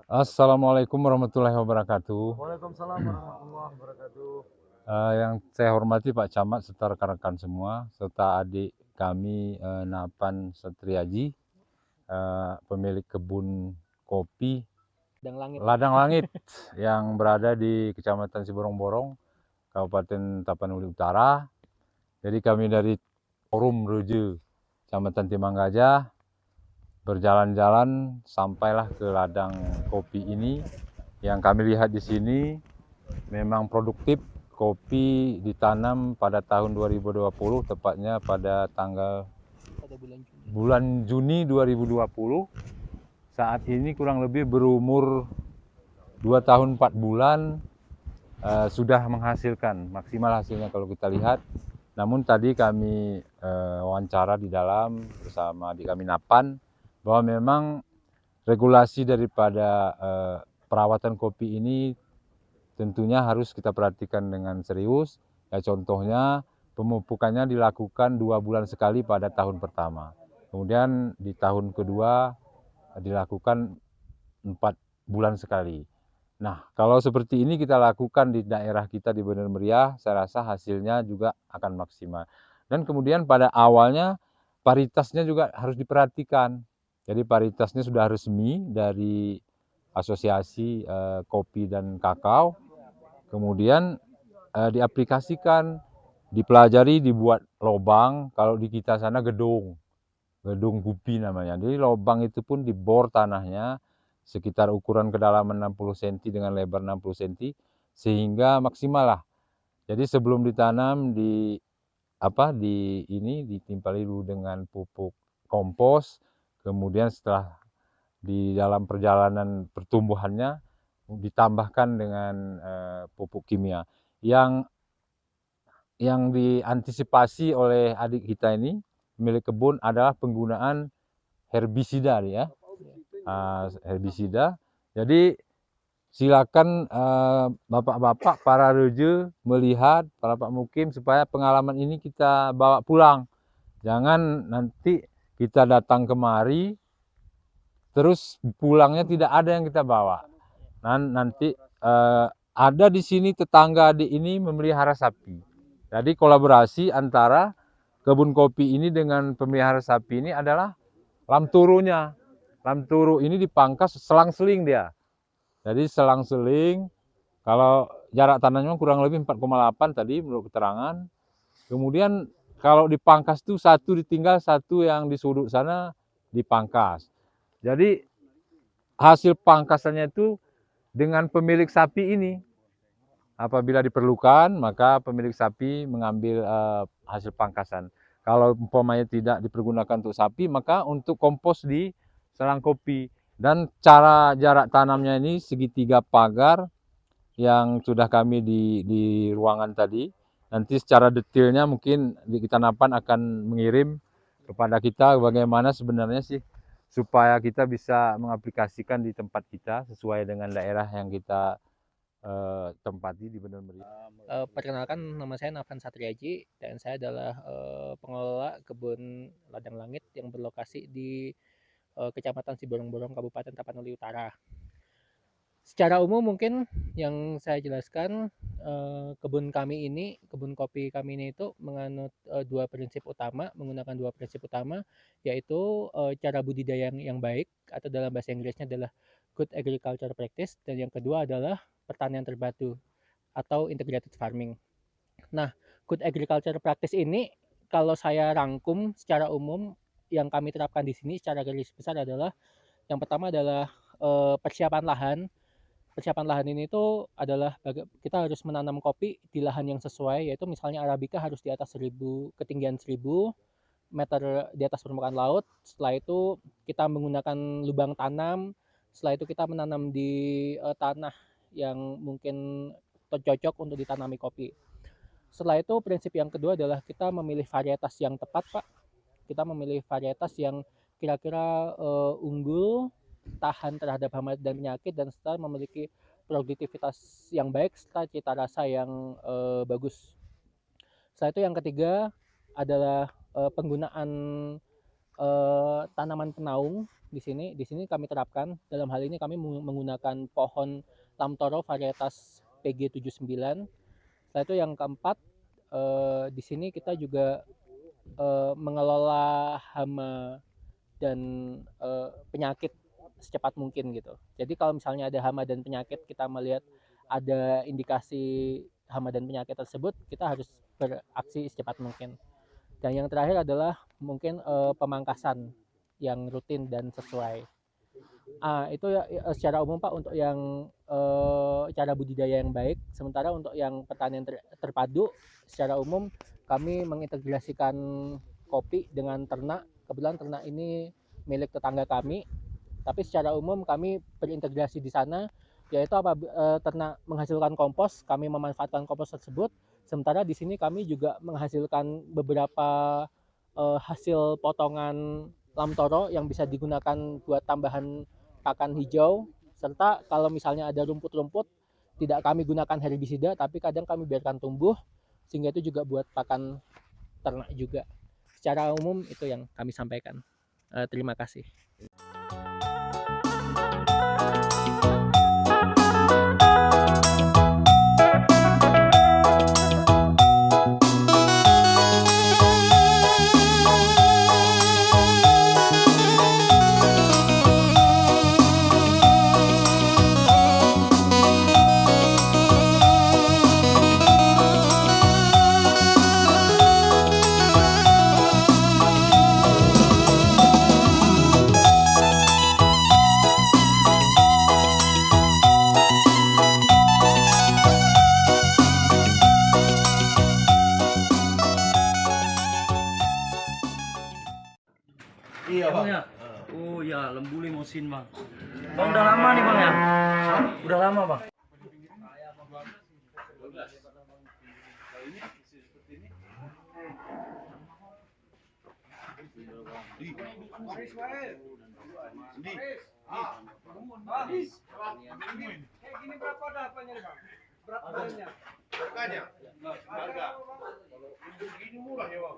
Assalamualaikum warahmatullahi wabarakatuh. Waalaikumsalam warahmatullahi wabarakatuh. Yang saya hormati Pak Camat serta rekan-rekan semua, serta adik kami Napan Satriaji, pemilik kebun kopi Dan langit. Ladang Langit yang berada di Kecamatan Siborong-Borong, Kabupaten Tapanuli Utara. Jadi kami dari Forum Reje, Kecamatan Timang Gajah, berjalan-jalan sampailah ke ladang kopi ini. Yang kami lihat di sini memang produktif. Kopi ditanam pada tahun 2020, tepatnya pada tanggal Pada bulan Juni 2020. Saat ini kurang lebih berumur 2 tahun 4 bulan, sudah menghasilkan maksimal hasilnya kalau kita lihat. Namun tadi kami wawancara di dalam bersama adik kami Napan, bahwa memang regulasi daripada perawatan kopi ini tentunya harus kita perhatikan dengan serius. Ya, contohnya pemupukannya dilakukan 2 bulan sekali pada tahun pertama. Kemudian di tahun kedua dilakukan 4 bulan sekali. Nah, kalau seperti ini kita lakukan di daerah kita di Bener Meriah, saya rasa hasilnya juga akan maksimal. Dan kemudian pada awalnya paritasnya juga harus diperhatikan. Jadi paritasnya sudah resmi dari Asosiasi Kopi dan Kakao. Kemudian diaplikasikan, dipelajari, dibuat lobang. Kalau di kita sana gedung gupi namanya. Jadi lobang itu pun dibor tanahnya sekitar ukuran kedalaman 60 cm dengan lebar 60 cm sehingga maksimal lah. Jadi sebelum ditanam ditimpali dulu dengan pupuk kompos, kemudian setelah di dalam perjalanan pertumbuhannya ditambahkan dengan pupuk kimia. Yang diantisipasi oleh adik kita ini, milik kebun, adalah penggunaan herbisida ya. Herbisida. Jadi silakan bapak-bapak para reje melihat, para Pak Mukim, supaya pengalaman ini kita bawa pulang. Jangan nanti kita datang kemari terus pulangnya tidak ada yang kita bawa. Nanti ada di sini tetangga adik ini memelihara sapi. Jadi kolaborasi antara kebun kopi ini dengan pemelihara sapi ini adalah lamturunya. Lamturu ini dipangkas selang-seling dia. Jadi selang-seling, kalau jarak tanamnya kurang lebih 4,8 tadi menurut keterangan. Kemudian kalau dipangkas itu satu ditinggal, satu yang di sudut sana dipangkas. Jadi hasil pangkasannya itu dengan pemilik sapi ini. Apabila diperlukan, maka pemilik sapi mengambil hasil pangkasan. Kalau umpamanya tidak dipergunakan untuk sapi, maka untuk kompos di selang kopi. Dan cara jarak tanamnya ini segitiga pagar yang sudah kami di ruangan tadi. Nanti secara detailnya mungkin di kita Napan akan mengirim kepada kita bagaimana sebenarnya sih supaya kita bisa mengaplikasikan di tempat kita sesuai dengan daerah yang kita tempati di Bener Meriah. Perkenalkan, nama saya Navan Satriaji dan saya adalah pengelola kebun Ladang Langit yang berlokasi di Kecamatan Siborong-Borong, Kabupaten Tapanuli Utara. Secara umum mungkin yang saya jelaskan, kebun kopi kami ini itu menganut menggunakan dua prinsip utama, yaitu cara budidaya yang baik atau dalam bahasa Inggrisnya adalah good agriculture practice, dan yang kedua adalah pertanian terpadu atau integrated farming. Nah, good agriculture practice ini kalau saya rangkum secara umum yang kami terapkan di sini secara garis besar adalah, yang pertama adalah persiapan lahan. Persiapan lahan ini itu adalah kita harus menanam kopi di lahan yang sesuai, yaitu misalnya Arabica harus di atas 1000, ketinggian 1000 meter di atas permukaan laut. Setelah itu kita menggunakan lubang tanam. Setelah itu kita menanam di tanah yang mungkin cocok untuk ditanami kopi. Setelah itu prinsip yang kedua adalah kita memilih varietas yang tepat, Pak. Kita memilih varietas yang kira-kira unggul, tahan terhadap hama dan penyakit, dan serta memiliki produktivitas yang baik serta cita rasa yang bagus. Setelah itu yang ketiga adalah penggunaan tanaman penaung di sini. Di sini kami terapkan, dalam hal ini kami menggunakan pohon lamtoro varietas PG79. Setelah itu yang keempat, di sini kita juga mengelola hama dan penyakit secepat mungkin gitu. Jadi kalau misalnya ada hama dan penyakit, kita melihat ada indikasi hama dan penyakit tersebut, kita harus beraksi secepat mungkin. Dan yang terakhir adalah mungkin pemangkasan yang rutin dan sesuai. Itu ya, secara umum Pak untuk yang cara budidaya yang baik. Sementara untuk yang pertanian terpadu, secara umum kami mengintegrasikan kopi dengan ternak. Kebetulan ternak ini milik tetangga kami, tapi secara umum kami berintegrasi di sana, yaitu ternak menghasilkan kompos, kami memanfaatkan kompos tersebut. Sementara di sini kami juga menghasilkan beberapa hasil potongan lamtoro yang bisa digunakan buat tambahan pakan hijau, serta kalau misalnya ada rumput-rumput tidak kami gunakan herbisida, tapi kadang kami biarkan tumbuh, sehingga itu juga buat pakan ternak juga. Secara umum itu yang kami sampaikan. Terima kasih. Iya bang ya. Oh ya, lembu limosin bang. Bang udah lama nih bang ya? Udah lama bang. Gini berapa dapatnya bang? Berapa harganya? Harga. Kalau gini murah ya bang.